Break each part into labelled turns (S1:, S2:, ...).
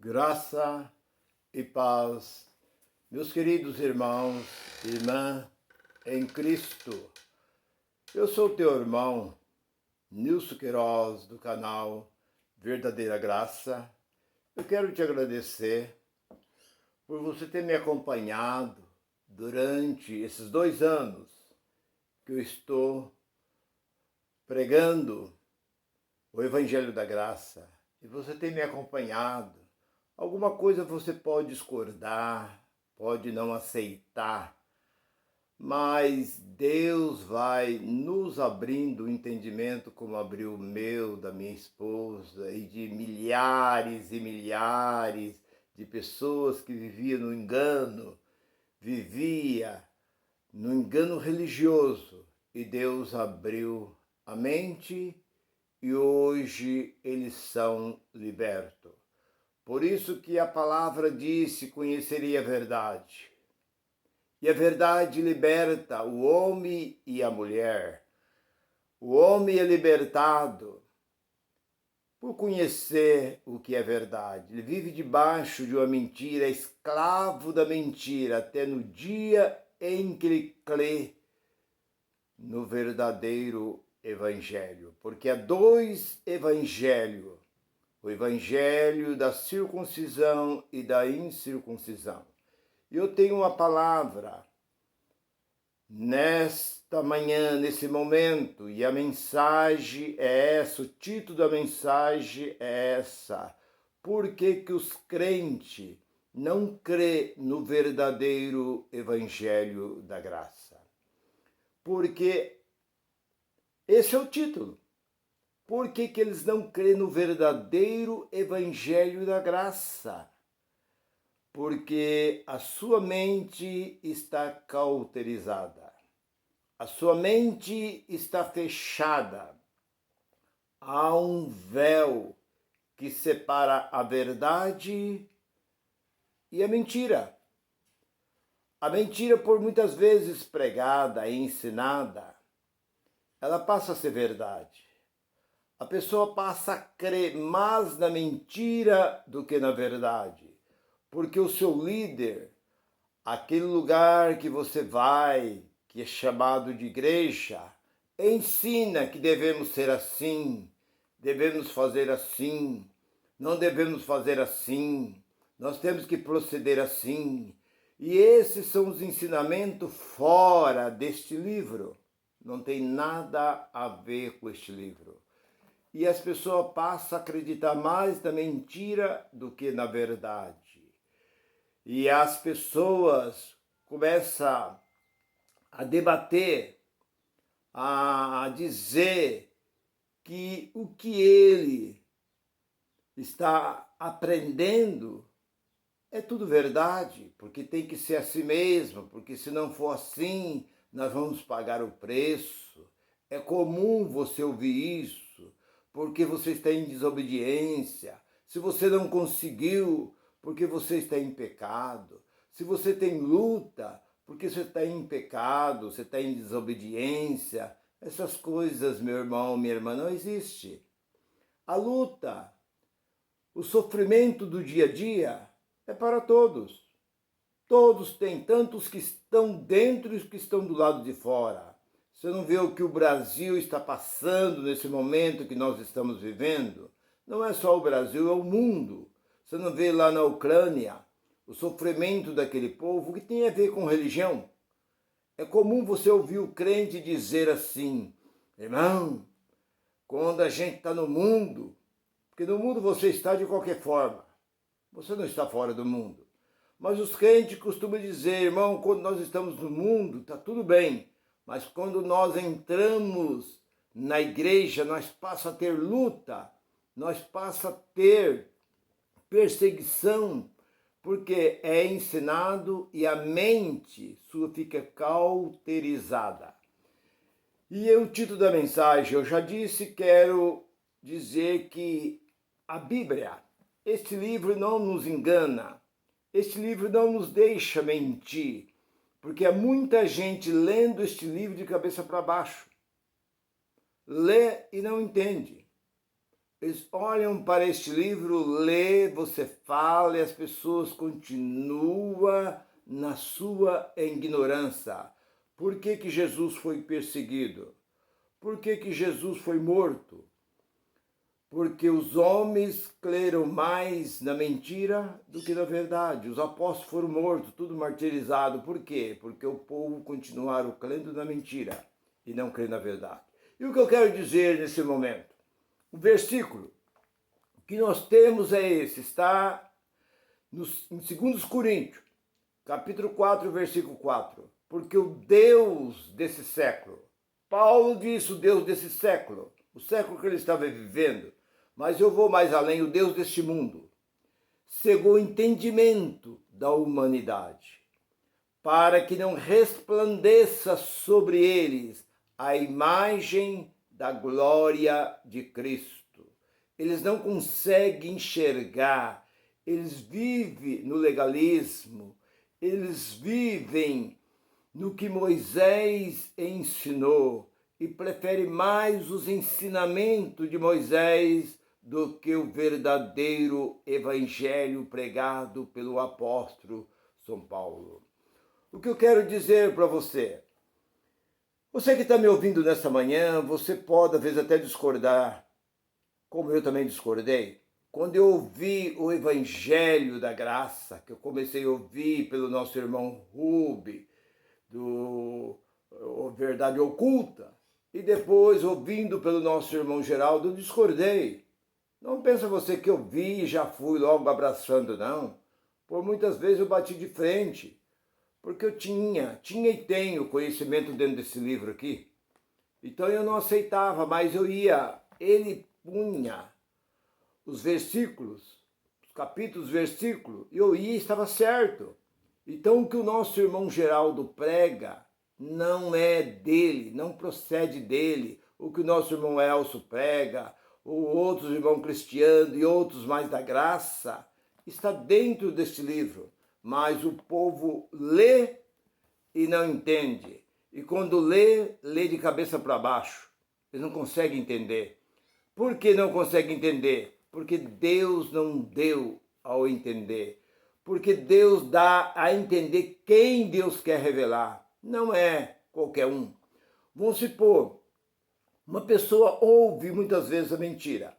S1: Graça e paz, meus queridos irmãos e irmã em Cristo. Eu sou teu irmão, Nilson Queiroz, do canal Verdadeira Graça. Eu quero te agradecer por você ter me acompanhado durante esses 2 anos que eu estou pregando o Evangelho da Graça. E você tem me acompanhado. Alguma coisa você pode discordar, pode não aceitar, mas Deus vai nos abrindo o entendimento, como abriu o meu, da minha esposa, e de milhares e milhares de pessoas que viviam no engano religioso, e Deus abriu a mente e hoje eles são libertos. Por isso que a palavra disse: conheceria a verdade. E a verdade liberta o homem e a mulher. O homem é libertado por conhecer o que é verdade. Ele vive debaixo de uma mentira, é escravo da mentira, até no dia em que ele crê no verdadeiro evangelho. Porque há 2 evangelhos: o evangelho da circuncisão e da incircuncisão. E eu tenho uma palavra nesta manhã, nesse momento, e a mensagem é essa, o título da mensagem é essa: por que que os crentes não crê no verdadeiro evangelho da graça? Porque esse é o título. Por que que eles não creem no verdadeiro evangelho da graça? Porque a sua mente está cauterizada. A sua mente está fechada. Há um véu que separa a verdade e a mentira. A mentira, por muitas vezes pregada e ensinada, ela passa a ser verdade. A pessoa passa a crer mais na mentira do que na verdade. Porque o seu líder, aquele lugar que você vai, que é chamado de igreja, ensina que devemos ser assim, devemos fazer assim, não devemos fazer assim, nós temos que proceder assim. E esses são os ensinamentos fora deste livro. Não tem nada a ver com este livro. E as pessoas passam a acreditar mais na mentira do que na verdade. E as pessoas começam a debater, a dizer que o que ele está aprendendo é tudo verdade, porque tem que ser assim mesmo, porque se não for assim, nós vamos pagar o preço. É comum você ouvir isso, porque você está em desobediência. Se você não conseguiu, porque você está em pecado. Se você tem luta, porque você está em pecado, você está em desobediência. Essas coisas, meu irmão, minha irmã, não existe. A luta, o sofrimento do dia a dia é para todos. Todos têm, tanto os que estão dentro e os que estão do lado de fora. Você não vê o que o Brasil está passando nesse momento que nós estamos vivendo? Não é só o Brasil, é o mundo. Você não vê lá na Ucrânia o sofrimento daquele povo que tem a ver com religião. É comum você ouvir o crente dizer assim: irmão, quando a gente está no mundo, porque no mundo você está de qualquer forma, você não está fora do mundo. Mas os crentes costumam dizer: irmão, quando nós estamos no mundo, está tudo bem. Mas quando nós entramos na igreja, nós passamos a ter luta, nós passamos a ter perseguição, porque é ensinado e a mente sua fica cauterizada. E o título da mensagem, eu já disse, quero dizer que a Bíblia, este livro não nos engana, este livro não nos deixa mentir, porque há muita gente lendo este livro de cabeça para baixo. Lê e não entende. Eles olham para este livro, lê, você fala e as pessoas continuam na sua ignorância. Por que que Jesus foi perseguido? Por que que Jesus foi morto? Porque os homens creram mais na mentira do que na verdade. Os apóstolos foram mortos, tudo martirizado. Por quê? Porque o povo continuaram crendo na mentira e não crendo na verdade. E o que eu quero dizer nesse momento? O versículo que nós temos é esse, está em 2 Coríntios, capítulo 4, versículo 4. Porque o Deus desse século, Paulo disse o Deus desse século, o século que ele estava vivendo, mas eu vou mais além, o Deus deste mundo, cegou o entendimento da humanidade, para que não resplandeça sobre eles a imagem da glória de Cristo. Eles não conseguem enxergar, eles vivem no legalismo, eles vivem no que Moisés ensinou e preferem mais os ensinamentos de Moisés do que o verdadeiro evangelho pregado pelo apóstolo São Paulo. O que eu quero dizer para você? Você que está me ouvindo nessa manhã, você pode às vezes até discordar, como eu também discordei. Quando eu ouvi o Evangelho da Graça, que eu comecei a ouvir pelo nosso irmão Rubi, do Verdade Oculta, e depois ouvindo pelo nosso irmão Geraldo, eu discordei. Não pensa você que eu vi e já fui logo abraçando, não. Por muitas vezes eu bati de frente, porque eu tinha e tenho conhecimento dentro desse livro aqui. Então eu não aceitava, mas ele punha os versículos, os capítulos, versículos, e eu ia e estava certo. Então o que o nosso irmão Geraldo prega não é dele, não procede dele. O que o nosso irmão Elcio prega, ou outros irmãos cristianos e outros mais da graça, está dentro deste livro. Mas o povo lê e não entende. E quando lê de cabeça para baixo. Eles não conseguem entender. Por que não conseguem entender? Porque Deus não deu ao entender. Porque Deus dá a entender quem Deus quer revelar. Não é qualquer um. Vamos supor, uma pessoa ouve muitas vezes a mentira.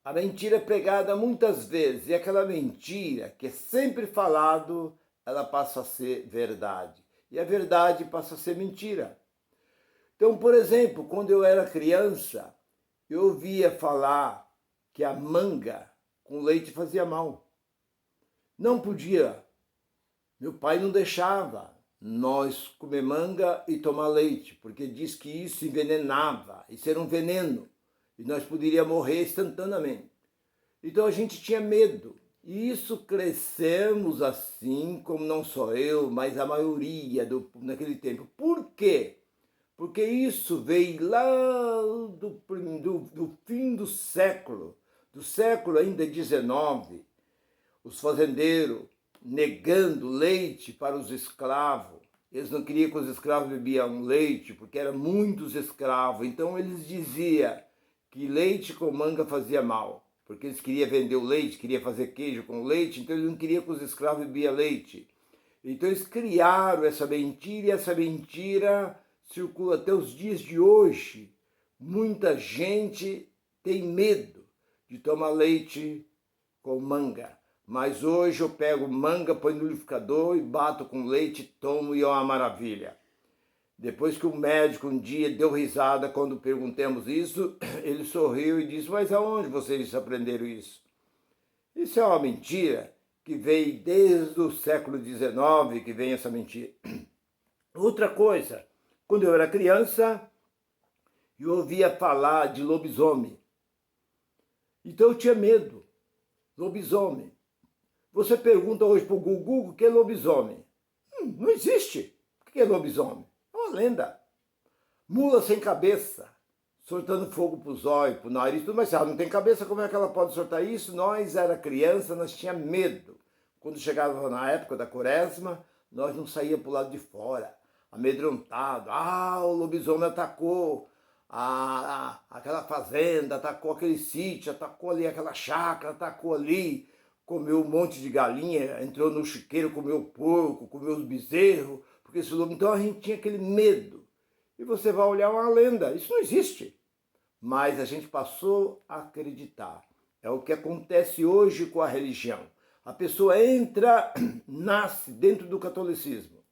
S1: A mentira é pregada muitas vezes. E aquela mentira que é sempre falado, ela passa a ser verdade. E a verdade passa a ser mentira. Então, por exemplo, quando eu era criança, eu ouvia falar que a manga com leite fazia mal. Não podia. Meu pai não deixava nós comer manga e tomar leite, porque diz que isso envenenava, isso era um veneno, e nós poderíamos morrer instantaneamente. Então a gente tinha medo. E isso crescemos assim, como não só eu, mas a maioria naquele tempo. Por quê? Porque isso veio lá do fim do século ainda XIX, os fazendeiros negando leite para os escravos. Eles não queriam que os escravos bebiam leite, porque eram muitos escravos. Então eles diziam que leite com manga fazia mal, porque eles queriam vender o leite, queriam fazer queijo com leite, então eles não queriam que os escravos bebiam leite. Então eles criaram essa mentira, e essa mentira circula até os dias de hoje. Muita gente tem medo de tomar leite com manga. Mas hoje eu pego manga, põe no liquidificador e bato com leite, tomo e é uma maravilha. Depois que o médico um dia deu risada quando perguntamos isso, ele sorriu e disse, mas aonde vocês aprenderam isso? Isso é uma mentira que veio desde o século XIX, que vem essa mentira. Outra coisa, quando eu era criança, eu ouvia falar de lobisomem. Então eu tinha medo. Lobisomem. Você pergunta hoje para o Google o que é lobisomem. Não existe. O que é lobisomem? É uma lenda. Mula sem cabeça, soltando fogo para os olhos, para o nariz, tudo, mas se ela não tem cabeça, como é que ela pode soltar isso? Nós era criança, nós tinha medo. Quando chegava na época da quaresma, nós não saíamos para o lado de fora, amedrontado. Ah, o lobisomem atacou. aquela fazenda, atacou aquele sítio, atacou ali aquela chácara, atacou ali, comeu um monte de galinha, entrou no chiqueiro, comeu porco, comeu os bezerros, porque esse lobo... Então a gente tinha aquele medo. E você vai olhar uma lenda, isso não existe. Mas a gente passou a acreditar. É o que acontece hoje com a religião. A pessoa entra, nasce dentro do catolicismo.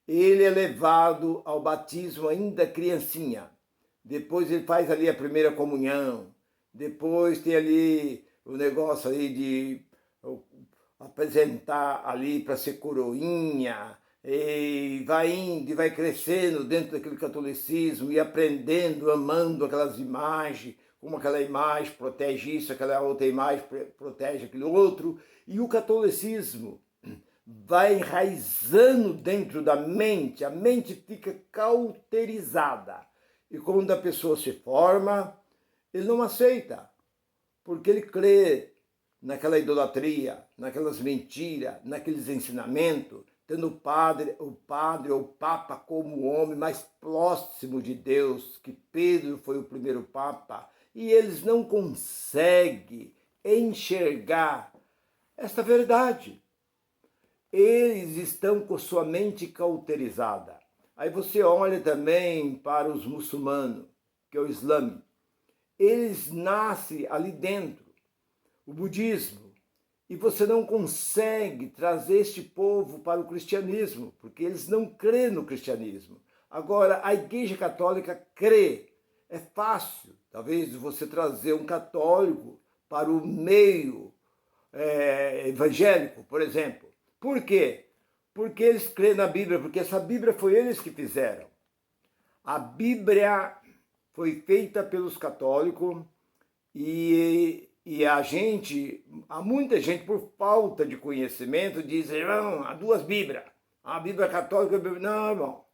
S1: Ele é levado ao batismo ainda criancinha. Depois ele faz ali a primeira comunhão. Depois tem ali o negócio aí de apresentar ali para ser coroinha. E vai indo e vai crescendo dentro daquele catolicismo e aprendendo, amando aquelas imagens, como aquela imagem protege isso, aquela outra imagem protege aquilo outro. E o catolicismo vai enraizando dentro da mente, a mente fica cauterizada. E quando a pessoa se forma, ele não aceita, porque ele crê naquela idolatria, naquelas mentiras, naqueles ensinamentos, tendo o padre ou o papa como o homem mais próximo de Deus, que Pedro foi o primeiro papa, e eles não conseguem enxergar esta verdade. Eles estão com sua mente cauterizada. Aí você olha também para os muçulmanos, que é o Islã. Eles nascem ali dentro, o budismo, e você não consegue trazer este povo para o cristianismo, porque eles não crêem no cristianismo. Agora, a Igreja Católica crê. É fácil, talvez, você trazer um católico para o meio evangélico, por exemplo. Por quê? Porque eles creem na Bíblia, porque essa Bíblia foi eles que fizeram. A Bíblia foi feita pelos católicos e há muita gente, por falta de conhecimento, diz, não, há duas Bíblias. A Bíblia católica, a Bíblia... Não, irmão.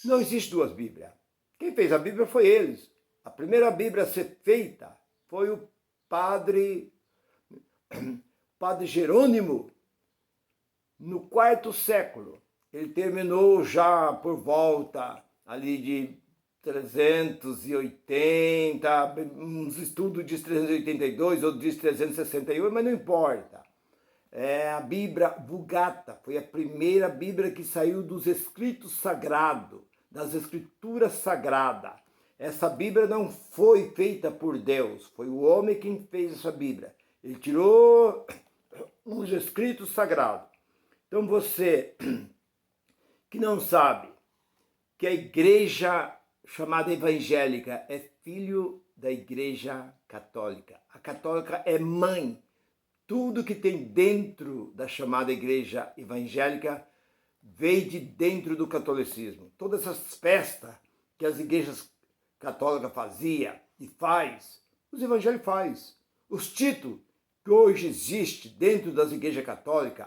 S1: Não existe duas Bíblias. Quem fez a Bíblia foi eles. A primeira Bíblia a ser feita foi o padre Jerônimo, no quarto século. Ele terminou já por volta ali de 380, uns estudos diz 382, outros diz 368, mas não importa. É a Bíblia Vulgata, foi a primeira Bíblia que saiu dos escritos sagrados, das escrituras sagradas. Essa Bíblia não foi feita por Deus, foi o homem quem fez essa Bíblia. Ele tirou os escritos sagrados. Então você que não sabe que a igreja chamada evangélica é filho da Igreja Católica. A católica é mãe. Tudo que tem dentro da chamada igreja evangélica veio de dentro do catolicismo. Todas essas festas que as igrejas católicas faziam e faz, os evangélicos faz. Os títulos que hoje existem dentro das igrejas católicas,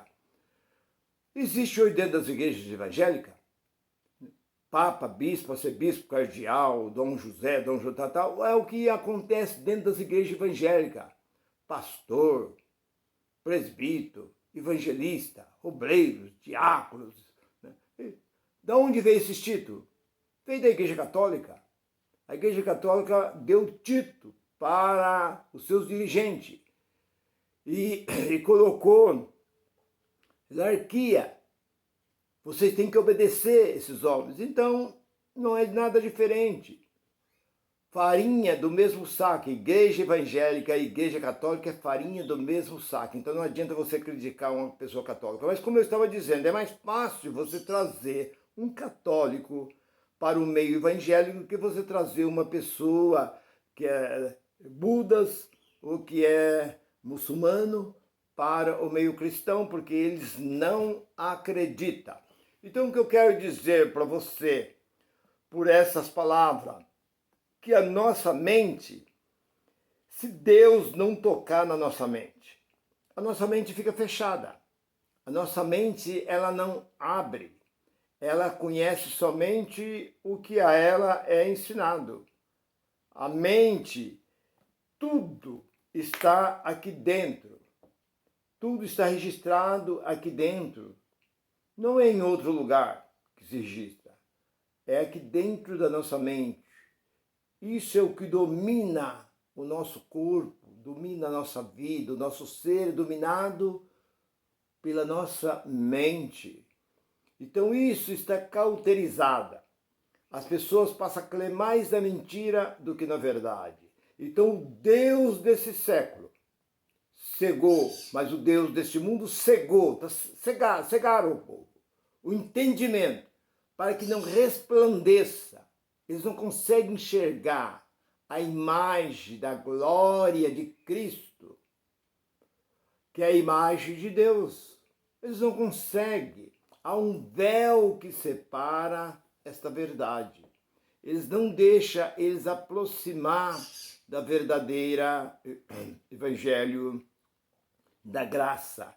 S1: existe hoje dentro das igrejas evangélicas. Papa, bispo, arcebispo, cardeal, Dom José, tal, é o que acontece dentro das igrejas evangélicas. Pastor, presbítero, evangelista, obreiros, diáconos. Né? Da onde veio esses títulos? Veio da Igreja Católica. A Igreja Católica deu título para os seus dirigentes e colocou hierarquia. Vocês têm que obedecer esses homens. Então, não é nada diferente. Farinha do mesmo saco. Igreja evangélica e igreja católica é farinha do mesmo saco. Então não adianta você criticar uma pessoa católica. Mas como eu estava dizendo, é mais fácil você trazer um católico para o meio evangélico do que você trazer uma pessoa que é budas ou que é muçulmano para o meio cristão, porque eles não acreditam. Então o que eu quero dizer para você, por essas palavras, que a nossa mente, se Deus não tocar na nossa mente, a nossa mente fica fechada. A nossa mente, ela não abre. Ela conhece somente o que a ela é ensinado. A mente, tudo está aqui dentro. Tudo está registrado aqui dentro. Não é em outro lugar que se registra. É aqui dentro da nossa mente. Isso é o que domina o nosso corpo, domina a nossa vida, o nosso ser, dominado pela nossa mente. Então isso está cauterizado. As pessoas passam a crer mais na mentira do que na verdade. Então o Deus desse século cegou, mas o Deus deste mundo cegou, cegaram o povo, o entendimento, para que não resplandeça. Eles não conseguem enxergar a imagem da glória de Cristo, que é a imagem de Deus. Eles não conseguem. Há um véu que separa esta verdade. Eles não deixam eles aproximar da verdadeira evangelho da graça.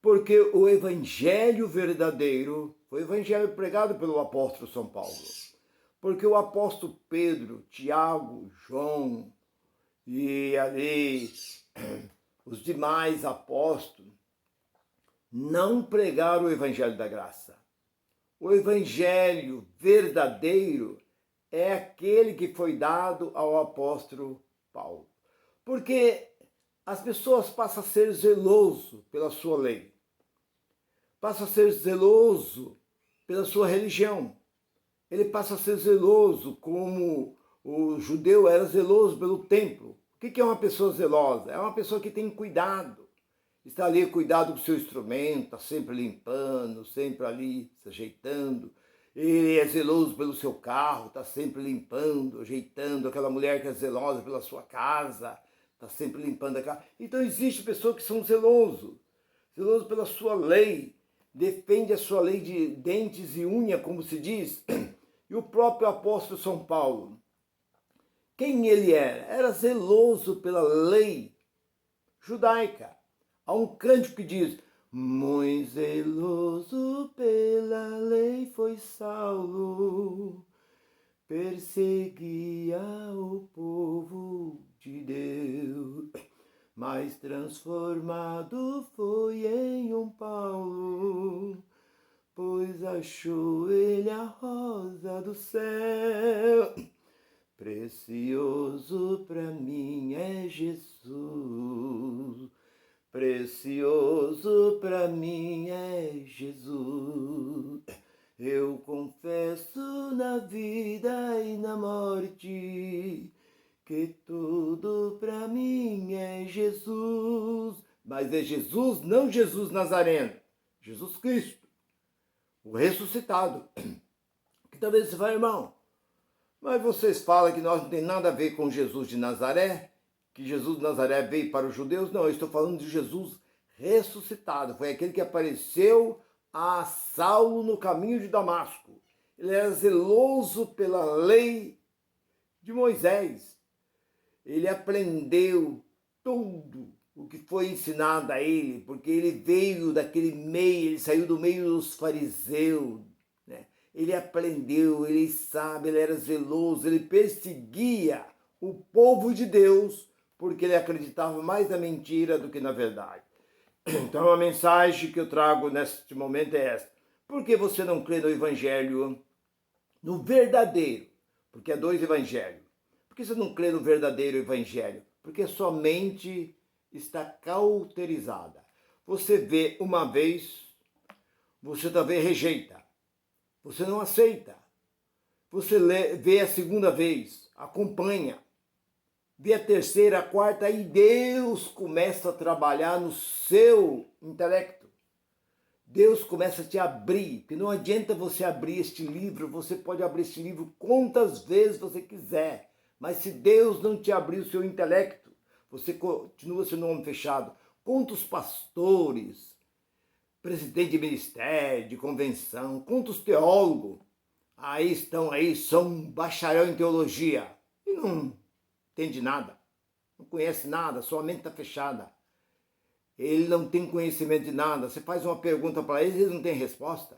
S1: Porque o evangelho verdadeiro foi o evangelho pregado pelo apóstolo São Paulo. Porque o apóstolo Pedro, Tiago, João e ali os demais apóstolos não pregaram o evangelho da graça. O evangelho verdadeiro é aquele que foi dado ao apóstolo Paulo. Porque as pessoas passam a ser zeloso pela sua lei. Passam a ser zeloso pela sua religião. Ele passa a ser zeloso como o judeu era zeloso pelo templo. O que é uma pessoa zelosa? É uma pessoa que tem cuidado. Está ali cuidado com o seu instrumento, está sempre limpando, sempre ali se ajeitando. Ele é zeloso pelo seu carro, está sempre limpando, ajeitando. Aquela mulher que é zelosa pela sua casa, está sempre limpando a casa. Então existe pessoas que são zelosos pela sua lei, defende a sua lei de dentes e unha, como se diz. E o próprio apóstolo São Paulo, quem ele era? Era zeloso pela lei judaica. Há um cântico que diz: muito zeloso pela lei foi Saulo, perseguia o povo de Deus, mas transformado foi em um Paulo, pois achou ele a rosa do céu. Precioso para mim é Jesus. Precioso para mim é Jesus. Eu confesso na vida e na morte que tudo para mim é Jesus. Mas é Jesus, não Jesus Nazareno. Jesus Cristo, o ressuscitado. Que talvez você fale, irmão, mas vocês falam que nós não tem nada a ver com Jesus de Nazaré? Que Jesus de Nazaré veio para os judeus? Não, eu estou falando de Jesus ressuscitado. Foi aquele que apareceu a Saulo no caminho de Damasco. Ele era zeloso pela lei de Moisés. Ele aprendeu tudo o que foi ensinado a ele, porque ele veio daquele meio, ele saiu do meio dos fariseus, né? Ele aprendeu, ele sabe, ele era zeloso, ele perseguia o povo de Deus, porque ele acreditava mais na mentira do que na verdade. Então a mensagem que eu trago neste momento é esta: por que você não crê no evangelho, no verdadeiro? Porque há dois evangelhos. Por que você não crê no verdadeiro evangelho? Porque sua mente está cauterizada. Você vê uma vez, você talvez rejeita. Você não aceita. Você vê a segunda vez, acompanha. Vê a terceira, a quarta, e Deus começa a trabalhar no seu intelecto. Deus começa a te abrir, porque não adianta você abrir este livro, você pode abrir este livro quantas vezes você quiser, mas se Deus não te abrir o seu intelecto, você continua sendo um homem fechado. Quantos pastores, presidente de ministério, de convenção, quantos teólogos aí estão aí, são bacharel em teologia e não entende nada, não conhece nada, sua mente está fechada. Ele não tem conhecimento de nada. Você faz uma pergunta para eles não têm resposta.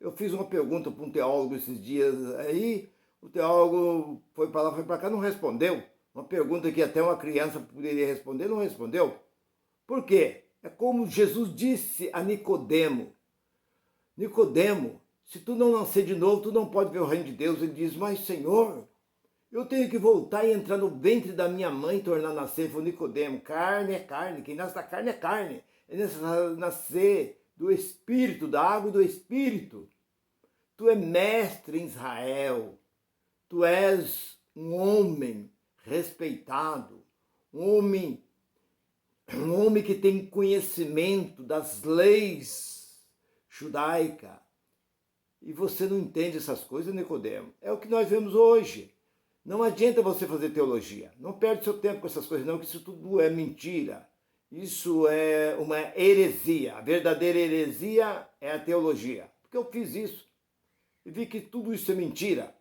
S1: Eu fiz uma pergunta para um teólogo esses dias aí, o teólogo foi para lá, foi para cá, não respondeu. Uma pergunta que até uma criança poderia responder, não respondeu. Por quê? É como Jesus disse a Nicodemo. Nicodemo, se tu não nascer de novo, tu não pode ver o reino de Deus. Ele diz, mas Senhor, Eu tenho que voltar e entrar no ventre da minha mãe e tornar a nascer. Falou Nicodemo, carne é carne, quem nasce da carne é carne. É necessário nascer do Espírito, da água e do Espírito. Tu és mestre em Israel, tu és um homem respeitado, um homem que tem conhecimento das leis judaicas. E você não entende essas coisas, Nicodemo. É o que nós vemos hoje. Não adianta você fazer teologia. Não perde seu tempo com essas coisas, não, que isso tudo é mentira. Isso é uma heresia. A verdadeira heresia é a teologia. Porque eu fiz isso e vi que tudo isso é mentira.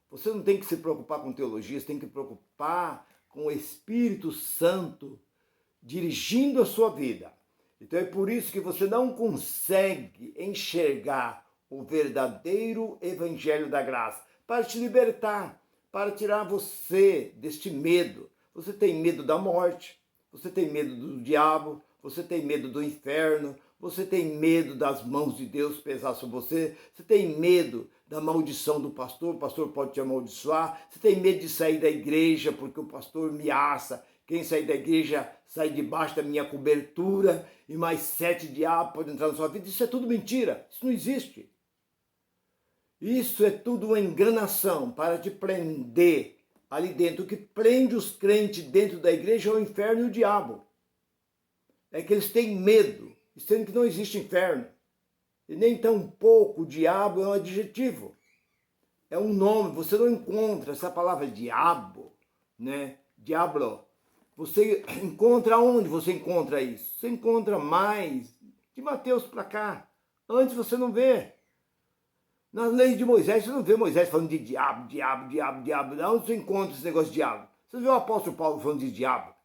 S1: Você não tem que se preocupar com teologia, você tem que se preocupar com o Espírito Santo dirigindo a sua vida. Então é por isso que você não consegue enxergar o verdadeiro evangelho da graça para te libertar, para tirar você deste medo. Você tem medo da morte, você tem medo do diabo, você tem medo do inferno, você tem medo das mãos de Deus pesar sobre você, você tem medo da maldição do pastor, o pastor pode te amaldiçoar, você tem medo de sair da igreja porque o pastor me ameaça. Quem sair da igreja sai debaixo da minha cobertura e mais 7 diabos podem entrar na sua vida. Isso é tudo mentira, isso não existe. Isso é tudo uma enganação para te prender ali dentro. O que prende os crentes dentro da igreja é o inferno e o diabo. É que eles têm medo, sendo que não existe inferno. E nem tampouco o diabo é um adjetivo. É um nome, você não encontra essa palavra diabo, né? Diablo. Você encontra onde você encontra isso? Você encontra mais de Mateus para cá. Antes você não vê. Nas leis de Moisés, você não vê Moisés falando de diabo, diabo, diabo, diabo. Onde você encontra esse negócio de diabo? Você vê o apóstolo Paulo falando de diabo?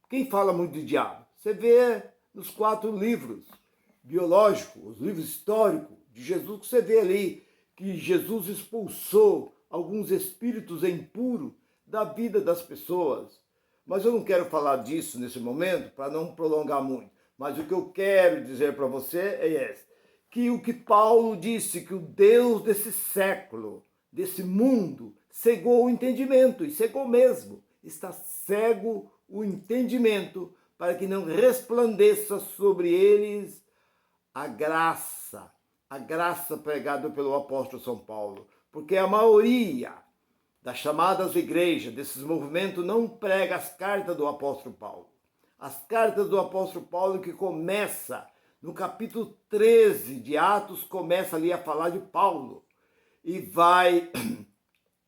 S1: Quem fala muito de diabo? Você vê nos 4 livros biológicos, os livros históricos de Jesus, que você vê ali que Jesus expulsou alguns espíritos impuros da vida das pessoas. Mas eu não quero falar disso nesse momento para não prolongar muito. Mas o que eu quero dizer para você é esse. Que o que Paulo disse, que o Deus desse século, desse mundo, cegou o entendimento, e cegou mesmo. Está cego o entendimento para que não resplandeça sobre eles a graça pregada pelo apóstolo São Paulo. Porque a maioria das chamadas igrejas, desses movimentos, não prega as cartas do apóstolo Paulo. As cartas do apóstolo Paulo que começa no capítulo 13 de Atos, começa ali a falar de Paulo. E vai,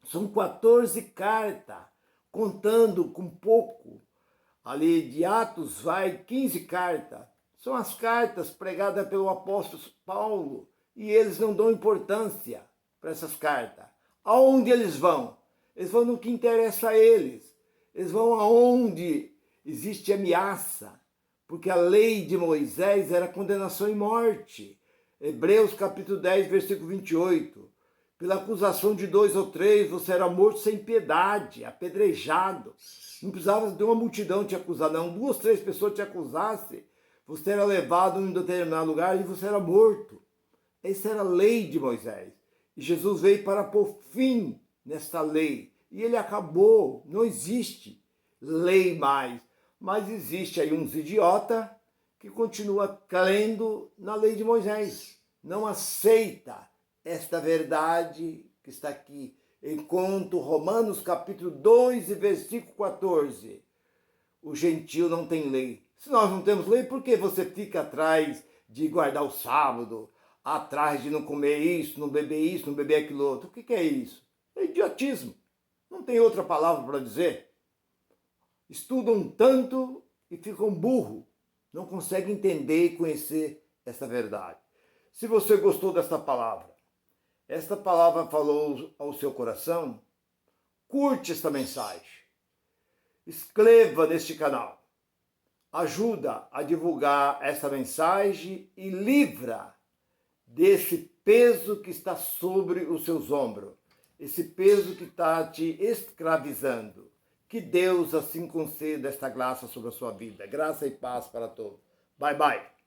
S1: são 14 cartas, contando com pouco. Ali de Atos vai 15 cartas. São as cartas pregadas pelo apóstolo Paulo. E eles não dão importância para essas cartas. Aonde eles vão? Eles vão no que interessa a eles. Eles vão aonde existe ameaça. Porque a lei de Moisés era condenação e morte. Hebreus capítulo 10, versículo 28. Pela acusação de 2 ou 3, você era morto sem piedade, apedrejado. Não precisava de uma multidão te acusar, não. 2, 3 pessoas te acusassem. Você era levado em um determinado lugar e você era morto. Essa era a lei de Moisés. E Jesus veio para pôr fim nesta lei. E ele acabou. Não existe lei mais. Mas existe aí uns idiotas que continuam crendo na lei de Moisés. Não aceita esta verdade que está aqui. Enquanto Romanos capítulo 2 e versículo 14. O gentio não tem lei. Se nós não temos lei, por que você fica atrás de guardar o sábado? Atrás de não comer isso, não beber aquilo outro? O que é isso? É idiotismo. Não tem outra palavra para dizer. Estudam tanto e ficam burros, não conseguem entender e conhecer essa verdade. Se você gostou desta palavra, esta palavra falou ao seu coração, curte esta mensagem, inscreva neste canal, ajuda a divulgar essa mensagem e livra desse peso que está sobre os seus ombros, esse peso que está te escravizando. Que Deus assim conceda esta graça sobre a sua vida. Graça e paz para todos. Bye, bye.